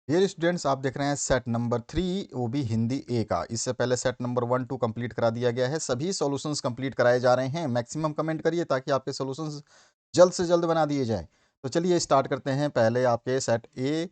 Dear students, आप देख रहे हैं सेट नंबर 3, वो भी हिंदी ए का। इससे पहले सेट नंबर 1 2 कंप्लीट करा दिया गया है। सभी सॉल्यूशंस कंप्लीट कराए जा रहे हैं। मैक्सिमम कमेंट करिए ताकि आपके सॉल्यूशंस जल्द से जल्द बना दिए जाएं। तो चलिए स्टार्ट करते हैं पहले आपके सेट ए,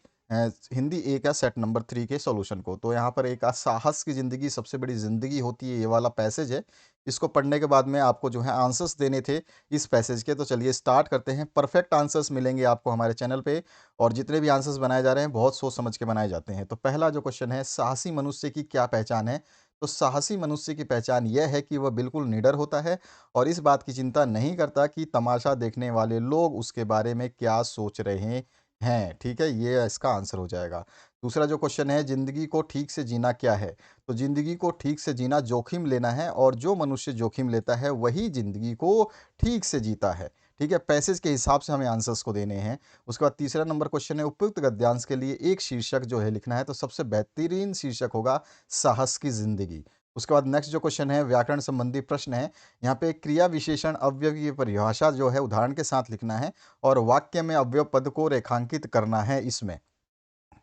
हिंदी ए का सेट नंबर 3 के सॉल्यूशन को। तो यहाँ पर एक साहस की ज़िंदगी सबसे बड़ी ज़िंदगी होती है, ये वाला पैसेज है। इसको पढ़ने के बाद में आपको जो है आंसर्स देने थे इस पैसेज के। तो चलिए स्टार्ट करते हैं। परफेक्ट आंसर्स मिलेंगे आपको हमारे चैनल पे, और जितने भी आंसर्स बनाए जा रहे हैं बहुत सोच समझ के बनाए जाते हैं। तो पहला जो क्वेश्चन है, साहसी मनुष्य की क्या पहचान है? तो साहसी मनुष्य की पहचान यह है कि वह बिल्कुल निडर होता है और इस बात की चिंता नहीं करता कि तमाशा देखने वाले लोग उसके बारे में क्या सोच रहे हैं। ठीक है, ये इसका आंसर हो जाएगा। दूसरा जो क्वेश्चन है, जिंदगी को ठीक से जीना क्या है? तो जिंदगी को ठीक से जीना जोखिम लेना है, और जो मनुष्य जोखिम लेता है वही जिंदगी को ठीक से जीता है। ठीक है, पैसेज के हिसाब से हमें आंसर्स को देने हैं। उसके बाद तीसरा नंबर क्वेश्चन है, उपयुक्त गद्यांश के लिए एक शीर्षक जो है लिखना है। तो सबसे बेहतरीन शीर्षक होगा साहस की जिंदगी। उसके बाद नेक्स्ट जो क्वेश्चन है, व्याकरण संबंधी प्रश्न है। यहाँ पे क्रिया विशेषण अवयव की परिभाषा जो है उदाहरण के साथ लिखना है, और वाक्य में अवयव पद को रेखांकित करना है इसमें।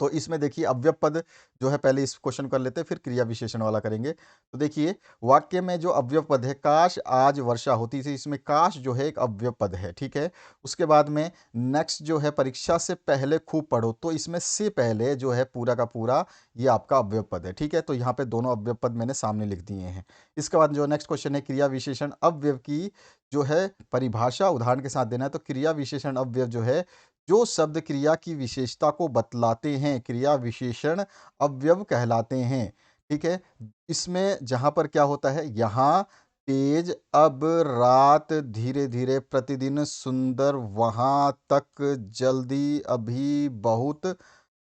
तो इसमें देखिए अव्यय पद जो है, पहले इस क्वेश्चन कर लेते हैं फिर क्रिया विशेषण वाला करेंगे। तो देखिए वाक्य में जो अव्यय पद है, काश आज वर्षा होती थी, इसमें काश जो है एक अव्यय पद है। ठीक है, उसके बाद में नेक्स्ट जो है, परीक्षा से पहले खूब पढ़ो। तो इसमें से पहले जो है पूरा का पूरा ये आपका अव्यय पद है। ठीक है, तो यहाँ पे दोनों अव्यय पद मैंने सामने लिख दिए हैं। इसके बाद जो नेक्स्ट क्वेश्चन है, क्रिया विशेषण अव्यय की जो है परिभाषा उदाहरण के साथ देना है। तो क्रिया विशेषण अव्यय जो है, जो शब्द क्रिया की विशेषता को बतलाते हैं, क्रिया विशेषण अवयव कहलाते हैं। ठीक है, इसमें जहां पर क्या होता है, यहाँ तेज, अब, रात, धीरे धीरे, प्रतिदिन, सुंदर, वहां तक, जल्दी, अभी, बहुत,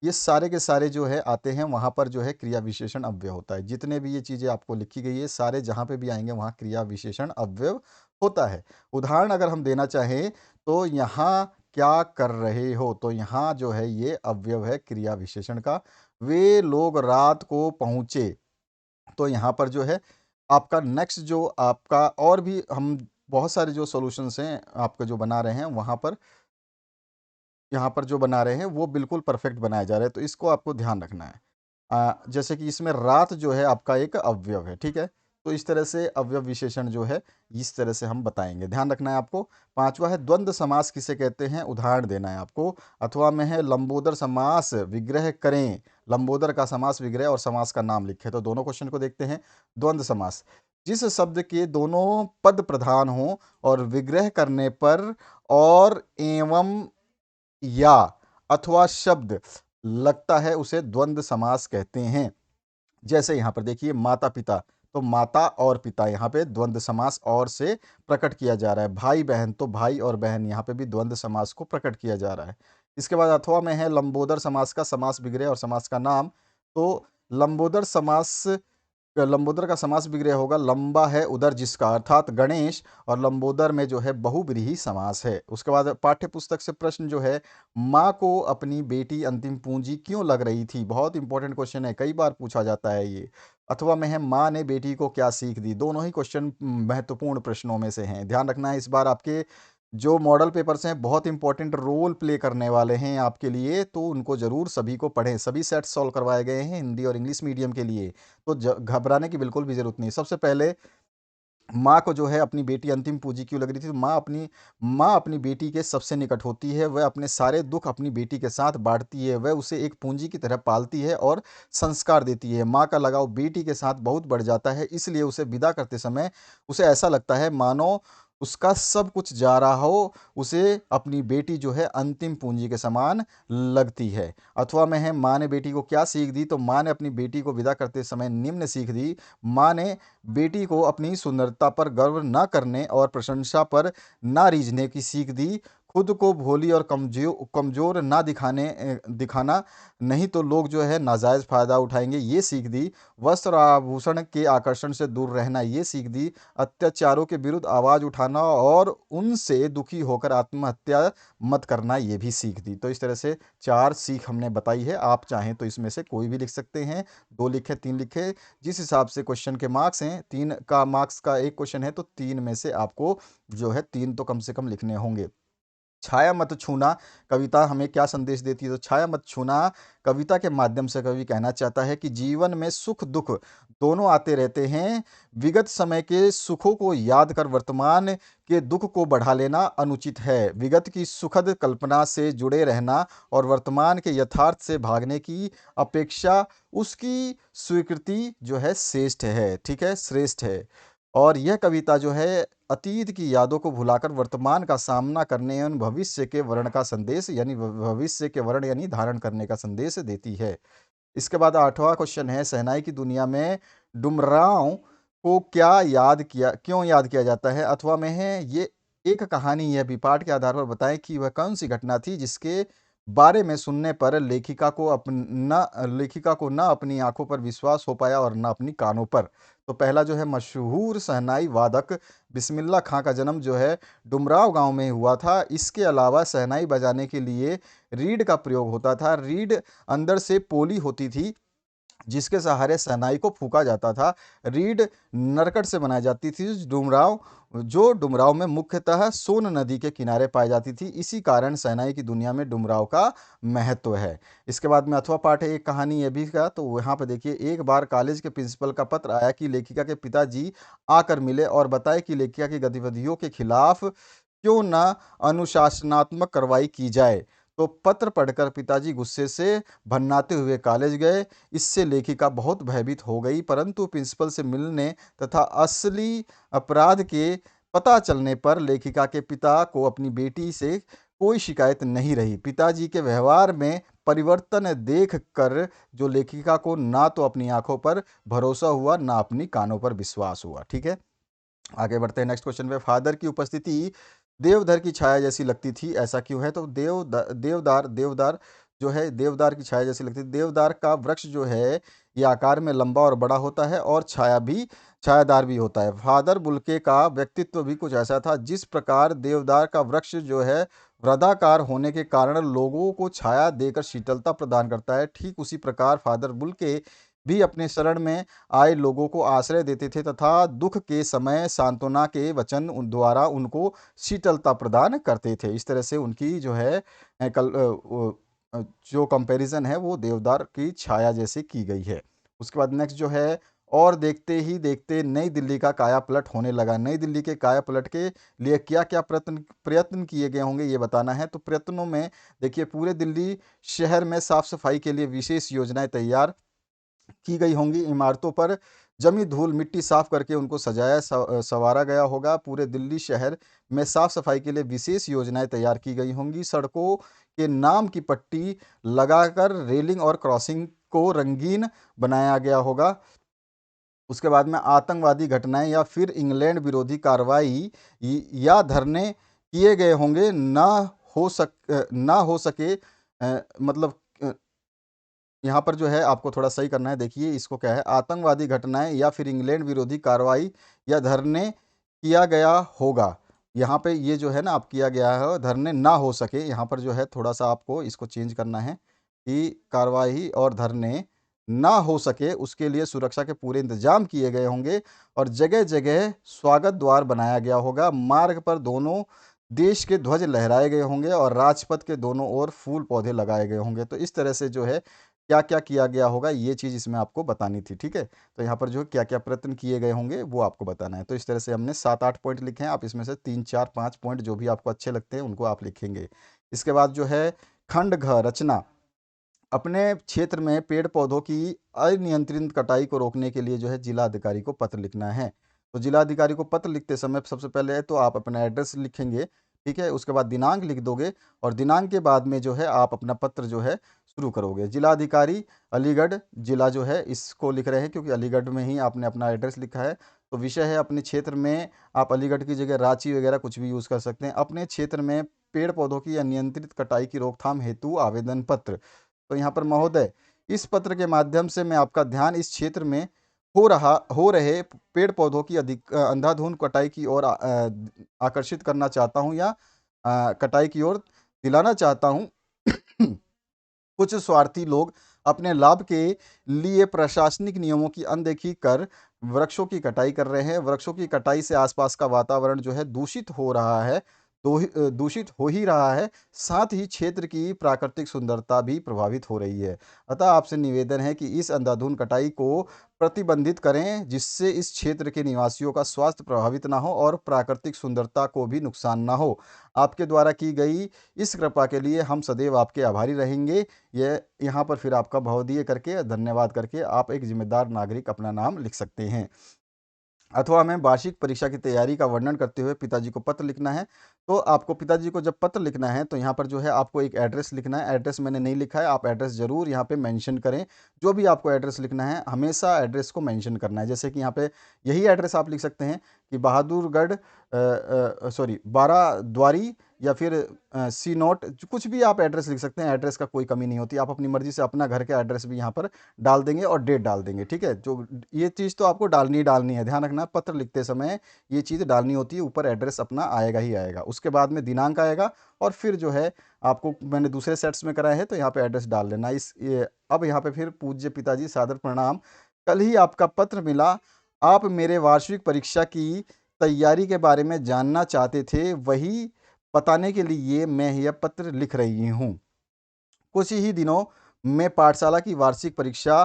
ये सारे के सारे जो है आते हैं, वहां पर जो है क्रिया विशेषण अव्यय होता है। जितने भी ये चीजें आपको लिखी गई है, सारे जहां पे भी आएंगे वहां क्रिया विशेषण अव्यय होता है। उदाहरण अगर हम देना चाहें, तो यहाँ क्या कर रहे हो? तो यहाँ जो है ये अवयव है क्रिया विशेषण का। वे लोग रात को पहुंचे। तो यहाँ पर जो है आपका नेक्स्ट जो आपका, और भी हम बहुत सारे जो सॉल्यूशंस हैं आपके जो बना रहे हैं वहाँ पर, यहाँ पर जो बना रहे हैं वो बिल्कुल परफेक्ट बनाए जा रहे हैं। तो इसको आपको ध्यान रखना है। जैसे कि इसमें रात जो है आपका एक अवयव है। ठीक है, तो इस तरह से अवयव विशेषण जो है इस तरह से हम बताएंगे, ध्यान रखना है आपको। पांचवा है, द्वंद्व समास किसे कहते हैं? उदाहरण देना है आपको। अथवा में है, लंबोदर समास विग्रह करें। लंबोदर का समास विग्रह और समास का नाम लिखे। तो दोनों क्वेश्चन को देखते हैं। द्वंद्व समास, जिस शब्द के दोनों पद प्रधान हो और विग्रह करने पर और एवं या अथवा शब्द लगता है, उसे द्वंद्व समास कहते हैं। जैसे यहाँ पर देखिए माता पिता, तो माता और पिता यहाँ पे द्वंद्व समास और से प्रकट किया जा रहा है। भाई बहन, तो भाई और बहन यहाँ पे भी द्वंद्व समास को प्रकट किया जा रहा है। इसके बाद अथवा में है, लंबोदर समास का समास विग्रह और समास का नाम। तो लंबोदर समास, लंबोदर का समास विग्रह होगा, लंबा है उदर जिसका, अर्थात गणेश। और लंबोदर में जो है बहुव्रीहि समास है। उसके बाद पाठ्य पुस्तक से प्रश्न जो है, माँ को अपनी बेटी अंतिम पूंजी क्यों लग रही थी? बहुत इंपॉर्टेंट क्वेश्चन है, कई बार पूछा जाता है ये। अथवा में है, माँ ने बेटी को क्या सीख दी? दोनों ही क्वेश्चन महत्वपूर्ण प्रश्नों में से हैं, ध्यान रखना है। इस बार आपके जो मॉडल पेपर्स हैं बहुत इंपॉर्टेंट रोल प्ले करने वाले हैं आपके लिए, तो उनको जरूर सभी को पढ़ें। सभी सेट सॉल्व करवाए गए हैं हिंदी और इंग्लिश मीडियम के लिए, तो घबराने की बिल्कुल भी जरूरत नहीं। सबसे पहले, माँ को जो है अपनी बेटी अंतिम पूंजी क्यों लग रही थी? तो माँ अपनी बेटी के सबसे निकट होती है, वह अपने सारे दुख अपनी बेटी के साथ बांटती है, वह उसे एक पूंजी की तरह पालती है और संस्कार देती है। माँ का लगाव बेटी के साथ बहुत बढ़ जाता है, इसलिए उसे विदा करते समय उसे ऐसा लगता है मानो उसका सब कुछ जा रहा हो। उसे अपनी बेटी जो है अंतिम पूंजी के समान लगती है। अथवा में है, माँ ने बेटी को क्या सीख दी? तो माँ ने अपनी बेटी को विदा करते समय निम्न सीख दी। माँ ने बेटी को अपनी सुंदरता पर गर्व न करने और प्रशंसा पर ना रीझने की सीख दी। खुद को भोली और कमजोर ना दिखाना, नहीं तो लोग जो है नाजायज फायदा उठाएंगे, ये सीख दी। वस्त्र और आभूषण के आकर्षण से दूर रहना, ये सीख दी। अत्याचारों के विरुद्ध आवाज उठाना और उनसे दुखी होकर आत्महत्या मत करना, ये भी सीख दी। तो इस तरह से 4 सीख हमने बताई है। आप चाहें तो इसमें से कोई भी लिख सकते हैं, 2 लिखे, 3 लिखे, जिस हिसाब से क्वेश्चन के मार्क्स हैं। 3 का मार्क्स का एक क्वेश्चन है, तो 3 में से आपको जो है 3 तो कम से कम लिखने होंगे। छाया मत छूना कविता हमें क्या संदेश देती है? तो छाया मत छूना कविता के माध्यम से कवि कहना चाहता है कि जीवन में सुख दुख दोनों आते रहते हैं। विगत समय के सुखों को याद कर वर्तमान के दुख को बढ़ा लेना अनुचित है। विगत की सुखद कल्पना से जुड़े रहना और वर्तमान के यथार्थ से भागने की अपेक्षा उसकी स्वीकृति जो है श्रेष्ठ है, ठीक है, श्रेष्ठ है। और यह कविता जो है अतीत की यादों को भुलाकर वर्तमान का सामना करने एवं भविष्य के वर्ण का संदेश यानी भविष्य के वर्ण यानी धारण करने का संदेश देती है। इसके बाद 8वां क्वेश्चन है, शहनाई की दुनिया में डुमरांव को क्यों याद किया जाता है? अथवा में है ये एक कहानी है, भी पाठ के आधार पर बताएं कि वह कौन सी घटना थी जिसके बारे में सुनने पर लेखिका को ना अपनी आंखों पर विश्वास हो पाया और ना अपनी कानों पर। तो पहला जो है, मशहूर शहनाई वादक बिस्मिल्लाह खां का जन्म जो है डुमराव गांव में हुआ था। इसके अलावा शहनाई बजाने के लिए रीड का प्रयोग होता था। रीड अंदर से पोली होती थी जिसके सहारे शहनाई को फूंका जाता था। रीड नरकट से बनाई जाती थी जो डुमराव में मुख्यतः सोन नदी के किनारे पाई जाती थी। इसी कारण शहनाई की दुनिया में डुमराव का महत्व है। इसके बाद में अथवा पाठ है एक कहानी ये भी का, तो यहाँ पे देखिए, एक बार कॉलेज के प्रिंसिपल का पत्र आया कि लेखिका के पिताजी आकर मिले और बताए कि लेखिका की गतिविधियों के खिलाफ क्यों न अनुशासनात्मक कार्रवाई की जाए। तो पत्र पढ़कर पिताजी गुस्से से भन्नाते हुए कॉलेज गए। इससे लेखिका बहुत भयभीत हो गई, परंतु प्रिंसिपल से मिलने तथा असली अपराध के पता चलने पर लेखिका के पिता को अपनी बेटी से कोई शिकायत नहीं रही। पिताजी के व्यवहार में परिवर्तन देख कर जो लेखिका को ना तो अपनी आंखों पर भरोसा हुआ ना अपनी कानों पर विश्वास हुआ। ठीक है, आगे बढ़ते हैं नेक्स्ट क्वेश्चन पे। फादर की उपस्थिति देवधर की छाया जैसी लगती थी, ऐसा क्यों है? तो देवदार जो है देवदार की छाया जैसी लगती है। देवदार का वृक्ष जो है ये आकार में लंबा और बड़ा होता है और छायादार भी होता है। फादर बुल्के का व्यक्तित्व भी कुछ ऐसा था। जिस प्रकार देवदार का वृक्ष जो है वृद्धाकार होने के कारण लोगों को छाया देकर शीतलता प्रदान करता है, ठीक उसी प्रकार फादर बुल्के भी अपने शरण में आए लोगों को आश्रय देते थे तथा दुख के समय सांत्वना के वचन द्वारा उनको शीतलता प्रदान करते थे। इस तरह से उनकी जो है जो कंपैरिजन है वो देवदार की छाया जैसे की गई है। उसके बाद नेक्स्ट जो है, और देखते ही देखते नई दिल्ली का काया पलट होने लगा। नई दिल्ली के काया पलट के लिए क्या क्या प्रयत्न किए गए होंगे ये बताना है। तो प्रयत्नों में देखिए, पूरे दिल्ली शहर में साफ सफाई के लिए विशेष योजनाएं तैयार की गई होंगी। इमारतों पर जमी धूल मिट्टी साफ करके उनको संवारा गया होगा। पूरे दिल्ली शहर में साफ सफाई के लिए विशेष योजनाएं तैयार की गई होंगी। सड़कों के नाम की पट्टी लगाकर रेलिंग और क्रॉसिंग को रंगीन बनाया गया होगा। उसके बाद में आतंकवादी घटनाएं या फिर इंग्लैंड विरोधी कार्रवाई या धरने किए गए होंगे। ना हो सके मतलब यहाँ पर जो है आपको थोड़ा सही करना है। देखिए इसको क्या है, आतंकवादी घटनाएं या फिर इंग्लैंड विरोधी कार्रवाई या धरने किया गया होगा। यहाँ पे ये जो है ना आप किया गया है, धरने ना हो सके, यहाँ पर जो है थोड़ा सा आपको इसको चेंज करना है कि कार्रवाई और धरने ना हो सके उसके लिए सुरक्षा के पूरे इंतजाम किए गए होंगे और जगह जगह स्वागत द्वार बनाया गया होगा। मार्ग पर दोनों देश के ध्वज लहराए गए होंगे और राजपथ के दोनों ओर फूल पौधे लगाए गए होंगे। तो इस तरह से जो है क्या क्या किया गया होगा ये चीज़ इसमें आपको बतानी थी। ठीक है, तो यहाँ पर जो क्या क्या प्रयत्न किए गए होंगे वो आपको बताना है। तो इस तरह से हमने 7-8 पॉइंट लिखे हैं। आप इसमें से 3-4-5 पॉइंट जो भी आपको अच्छे लगते हैं उनको आप लिखेंगे। इसके बाद जो है खंड घ रचना, अपने क्षेत्र में पेड़ पौधों की अनियंत्रित कटाई को रोकने के लिए जो है जिला अधिकारी को पत्र लिखना है। तो जिला अधिकारी को पत्र लिखते समय सबसे पहले तो आप अपना एड्रेस लिखेंगे, ठीक है, उसके बाद दिनांक लिख दोगे और दिनांक के बाद में जो है आप अपना पत्र जो है शुरू करोगे। जिला अधिकारी अलीगढ़ जिला जो है इसको लिख रहे हैं क्योंकि अलीगढ़ में ही आपने अपना एड्रेस लिखा है। तो विषय है अपने क्षेत्र में, आप अलीगढ़ की जगह रांची वगैरह कुछ भी यूज़ कर सकते हैं। अपने क्षेत्र में पेड़ पौधों की अनियंत्रित कटाई की रोकथाम हेतु आवेदन पत्र। तो यहाँ पर महोदय, इस पत्र के माध्यम से मैं आपका ध्यान इस क्षेत्र में हो रहे पेड़ पौधों की अंधाधुंध कटाई की ओर आकर्षित करना चाहता हूँ या कटाई की ओर दिलाना चाहता हूँ। कुछ स्वार्थी लोग अपने लाभ के लिए प्रशासनिक नियमों की अनदेखी कर वृक्षों की कटाई कर रहे हैं। वृक्षों की कटाई से आसपास का वातावरण जो है दूषित हो रहा है। दूषित हो ही रहा है, साथ ही क्षेत्र की प्राकृतिक सुंदरता भी प्रभावित हो रही है। अतः आपसे निवेदन है कि इस अंधाधुंध कटाई को प्रतिबंधित करें, जिससे इस क्षेत्र के निवासियों का स्वास्थ्य प्रभावित ना हो और प्राकृतिक सुंदरता को भी नुकसान ना हो। आपके द्वारा की गई इस कृपा के लिए हम सदैव आपके आभारी रहेंगे। ये यहाँ पर फिर आपका भवदीय करके धन्यवाद करके आप एक जिम्मेदार नागरिक अपना नाम लिख सकते हैं। अथवा हमें वार्षिक परीक्षा की तैयारी का वर्णन करते हुए पिताजी को पत्र लिखना है। तो आपको पिताजी को जब पत्र लिखना है तो यहाँ पर जो है आपको एक एड्रेस लिखना है। एड्रेस मैंने नहीं लिखा है, आप एड्रेस ज़रूर यहाँ पे मेंशन करें। जो भी आपको एड्रेस लिखना है हमेशा एड्रेस को मेंशन करना है। जैसे कि यहाँ पे यही एड्रेस आप लिख सकते हैं कि बहादुरगढ़ सॉरी 12 द्वारी या फिर सी नोट, कुछ भी आप एड्रेस लिख सकते हैं। एड्रेस का कोई कमी नहीं होती, आप अपनी मर्जी से अपना घर का एड्रेस भी यहाँ पर डाल देंगे और डेट डाल देंगे। ठीक है, जो ये चीज़ तो आपको डालनी ही डालनी है, ध्यान रखना पत्र लिखते समय ये चीज़ डालनी होती है। ऊपर एड्रेस अपना आएगा ही आएगा, उसके बाद में दिनांक आएगा और फिर जो है आपको मैंने दूसरे सेट्स में कराया है तो यहाँ पे एड्रेस डाल लेना। अब यहाँ पे फिर पूज्य पिताजी सादर प्रणाम। कल ही आपका पत्र मिला, आप मेरे वार्षिक परीक्षा की तैयारी के बारे में जानना चाहते थे, वही बताने के लिए मैं यह पत्र लिख रही हूँ। कुछ ही दिनों में पाठशाला की वार्षिक परीक्षा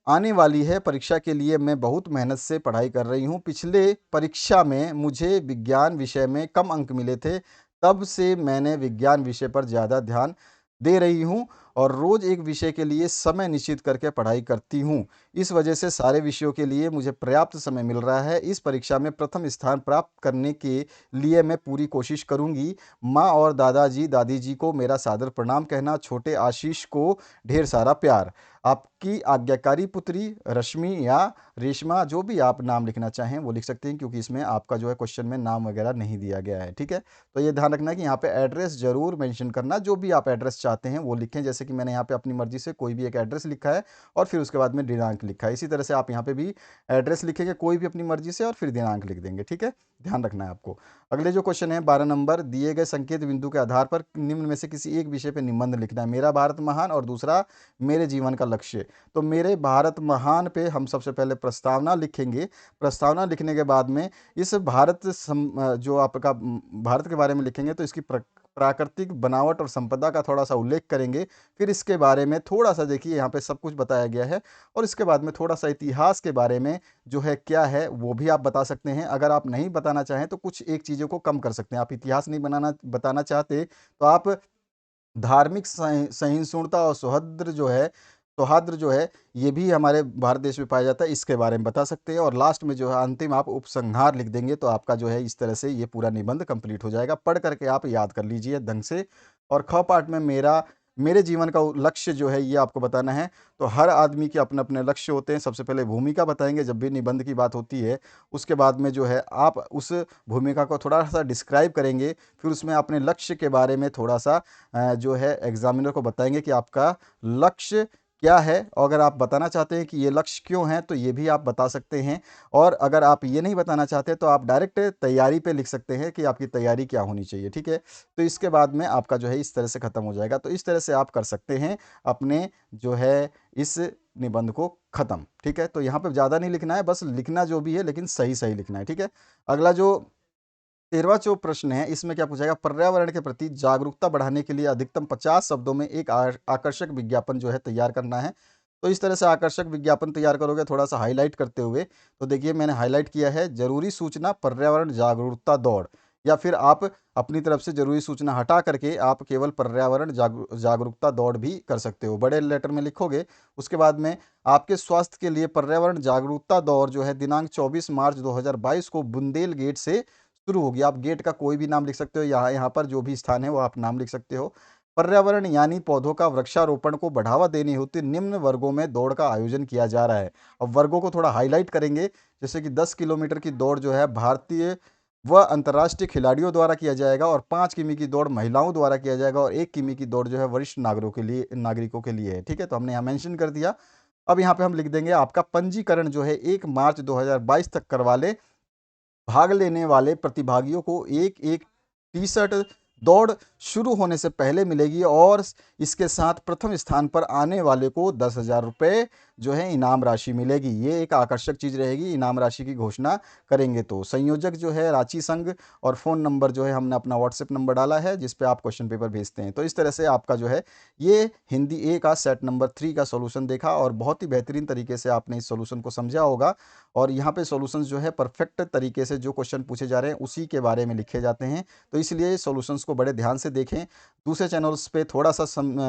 आने वाली है। परीक्षा के लिए मैं बहुत मेहनत से पढ़ाई कर रही हूँ। पिछले परीक्षा में मुझे विज्ञान विषय में कम अंक मिले थे, तब से मैंने विज्ञान विषय पर ज़्यादा ध्यान दे रही हूँ और रोज़ एक विषय के लिए समय निश्चित करके पढ़ाई करती हूँ। इस वजह से सारे विषयों के लिए मुझे पर्याप्त समय मिल रहा है। इस परीक्षा में प्रथम स्थान प्राप्त करने के लिए मैं पूरी कोशिश करूँगी। माँ और दादाजी दादी जी को मेरा सादर प्रणाम कहना। छोटे आशीष को ढेर सारा प्यार। आपकी आज्ञाकारी पुत्री रश्मि या रेशमा, जो भी आप नाम लिखना चाहें वो लिख सकते हैं, क्योंकि इसमें आपका जो है क्वेश्चन में नाम वगैरह नहीं दिया गया है। ठीक है, तो ये ध्यान रखना है कि यहाँ पे एड्रेस जरूर मेंशन करना। जो भी आप एड्रेस चाहते हैं वो लिखें, जैसे कि मैंने यहाँ पे अपनी मर्जी से कोई भी एक एड्रेस लिखा है और फिर उसके बाद में दिनांक लिखा है। इसी तरह से आप यहाँ पे भी एड्रेस लिखेंगे कोई भी अपनी मर्जी से और फिर दिनांक लिख देंगे। ठीक है, ध्यान रखना है आपको। अगले जो क्वेश्चन है 12 नंबर, दिए गए संकेत बिंदु के आधार पर निम्न में से किसी एक विषय पर निबंध लिखना है। मेरा भारत महान और दूसरा मेरे जीवन का लक्ष्य। तो मेरे भारत महान पे हम सबसे पहले प्रस्तावना लिखेंगे। प्रस्तावना लिखने के बाद में इस जो आपका भारत के बारे में लिखेंगे तो इसकी प्राकृतिक बनावट और संपदा का थोड़ा सा उल्लेख करेंगे। फिर इसके बारे में थोड़ा सा देखिए यहाँ पे सब कुछ बताया गया है और इसके बाद में थोड़ा सा इतिहास के बारे में जो है क्या है वो भी आप बता सकते हैं। अगर आप नहीं बताना चाहें तो कुछ एक चीज़ों को कम कर सकते हैं। आप इतिहास नहीं बताना चाहते तो आप धार्मिक सहिष्णुता और सौहार्द जो है ये भी हमारे भारत देश में पाया जाता है, इसके बारे में बता सकते हैं। और लास्ट में जो है अंतिम आप उपसंहार लिख देंगे तो आपका जो है इस तरह से ये पूरा निबंध कंप्लीट हो जाएगा। पढ़ करके आप याद कर लीजिए ढंग से। और ख पार्ट में मेरे जीवन का लक्ष्य जो है ये आपको बताना है। तो हर आदमी के अपने अपने लक्ष्य होते हैं। सबसे पहले भूमिका बताएंगे जब भी निबंध की बात होती है, उसके बाद में जो है आप उस भूमिका को थोड़ा सा डिस्क्राइब करेंगे। फिर उसमें अपने लक्ष्य के बारे में थोड़ा सा जो है एग्जामिनर को बताएंगे कि आपका लक्ष्य क्या है, और अगर आप बताना चाहते हैं कि ये लक्ष्य क्यों है तो ये भी आप बता सकते हैं। और अगर आप ये नहीं बताना चाहते तो आप डायरेक्ट तैयारी पे लिख सकते हैं कि आपकी तैयारी क्या होनी चाहिए। ठीक है, तो इसके बाद में आपका जो है इस तरह से ख़त्म हो जाएगा। तो इस तरह से आप कर सकते हैं अपने जो है इस निबंध को ख़त्म। ठीक है, तो यहाँ पे ज़्यादा नहीं लिखना है, बस लिखना जो भी है लेकिन सही सही लिखना है। ठीक है, अगला जो 13वां जो प्रश्न है इसमें क्या पूछा जाएगा, पर्यावरण के प्रति जागरूकता बढ़ाने के लिए अधिकतम 50 शब्दों में एक आकर्षक विज्ञापन जो है तैयार करना है। तो इस तरह से आकर्षक विज्ञापन तैयार करोगे थोड़ा सा हाईलाइट करते हुए। तो देखिए मैंने हाईलाइट किया है, जरूरी सूचना पर्यावरण जागरूकता दौड़, या फिर आप अपनी तरफ से जरूरी सूचना हटा करके आप केवल पर्यावरण जागरूकता दौड़ भी कर सकते हो, बड़े लेटर में लिखोगे। उसके बाद में आपके स्वास्थ्य के लिए पर्यावरण जागरूकता दौड़ जो है दिनांक 24 मार्च 2022 को बुंदेल गेट से शुरू होगी। आप गेट का कोई भी नाम लिख सकते हो, यहाँ यहाँ पर जो भी स्थान है वो आप नाम लिख सकते हो। पर्यावरण यानी पौधों का वृक्षारोपण को बढ़ावा देने हेतु निम्न वर्गों में दौड़ का आयोजन किया जा रहा है। अब वर्गों को थोड़ा हाईलाइट करेंगे, जैसे कि 10 किलोमीटर की दौड़ जो है भारतीय व अंतर्राष्ट्रीय खिलाड़ियों द्वारा किया जाएगा और 5 किमी की दौड़ महिलाओं द्वारा किया जाएगा और 1 किमी की दौड़ जो है वरिष्ठ नागरिकों के लिए है। ठीक है, तो हमने यहाँ मेंशन कर दिया। अब यहाँ पे हम लिख देंगे आपका पंजीकरण जो है 1 मार्च 2022 तक करवा ले। भाग लेने वाले प्रतिभागियों को एक एक टी शर्ट, दौड़ शुरू होने से पहले मिलेगी और इसके साथ प्रथम स्थान पर आने वाले को 10,000 रुपये जो है इनाम राशि मिलेगी। ये एक आकर्षक चीज़ रहेगी इनाम राशि की घोषणा करेंगे तो। संयोजक जो है रांची संघ और फ़ोन नंबर जो है हमने अपना व्हाट्सएप नंबर डाला है जिस पे आप क्वेश्चन पेपर भेजते हैं। तो इस तरह से आपका जो है ये हिंदी ए का सेट नंबर 3 का सॉल्यूशन देखा और बहुत ही बेहतरीन तरीके से आपने इस सॉल्यूशन को समझा होगा। और यहाँ पे सॉल्यूशंस जो है परफेक्ट तरीके से जो क्वेश्चन पूछे जा रहे हैं उसी के बारे में लिखे जाते हैं। तो इसलिए सॉल्यूशंस को बड़े ध्यान से देखें। दूसरे चैनल्स पे थोड़ा सा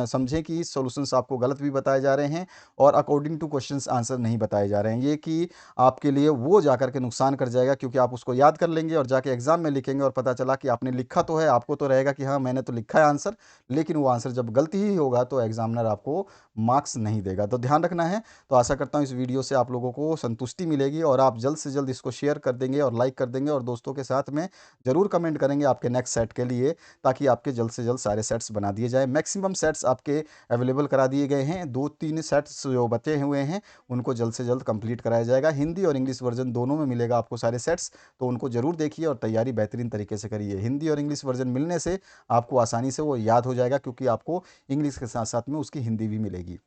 समझें कि सॉल्यूशंस आपको गलत भी बताए जा रहे हैं और अकॉर्डिंग टू क्वेश्चंस आंसर नहीं बताए जा रहे हैं। ये कि आपके लिए वो जाकर के नुकसान कर जाएगा क्योंकि आप उसको याद कर लेंगे और जाके एग्जाम में लिखेंगे और पता चला कि आपने लिखा तो है, आपको तो रहेगा कि हाँ मैंने तो लिखा है आंसर, लेकिन वो आंसर जब गलती ही होगा तो एग्जामिनर आपको मार्क्स नहीं देगा। तो ध्यान रखना है। तो आशा करता हूँ इस वीडियो से आप लोगों को संतुष्टि मिलेगी और आप जल्द से जल्द इसको शेयर कर देंगे और लाइक कर देंगे और दोस्तों के साथ में ज़रूर कमेंट करेंगे आपके नेक्स्ट सेट के लिए, ताकि आपके जल्द से जल्द सारे सेट्स बना दिए जाए। मैक्सिमम सेट्स आपके अवेलेबल करा दिए गए हैं। 2-3 सेट्स जो बचे हुए हैं उनको जल्द से जल्द कंप्लीट कराया जाएगा। हिंदी और इंग्लिश वर्जन दोनों में मिलेगा आपको सारे सेट्स, तो उनको ज़रूर देखिए और तैयारी बेहतरीन तरीके से करिए। हिंदी और इंग्लिश वर्जन मिलने से आपको आसानी से वो याद हो जाएगा क्योंकि आपको इंग्लिश के साथ साथ में उसकी हिंदी भी मिलेगी।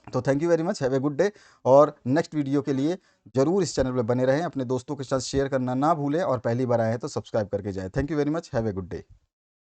तो thank you very much, have a good day. और नेक्स्ट वीडियो के लिए जरूर इस चैनल पर बने रहें, अपने दोस्तों के साथ शेयर करना ना भूलें और पहली बार आए हैं तो सब्सक्राइब करके जाएं। Thank you very much, have a good day.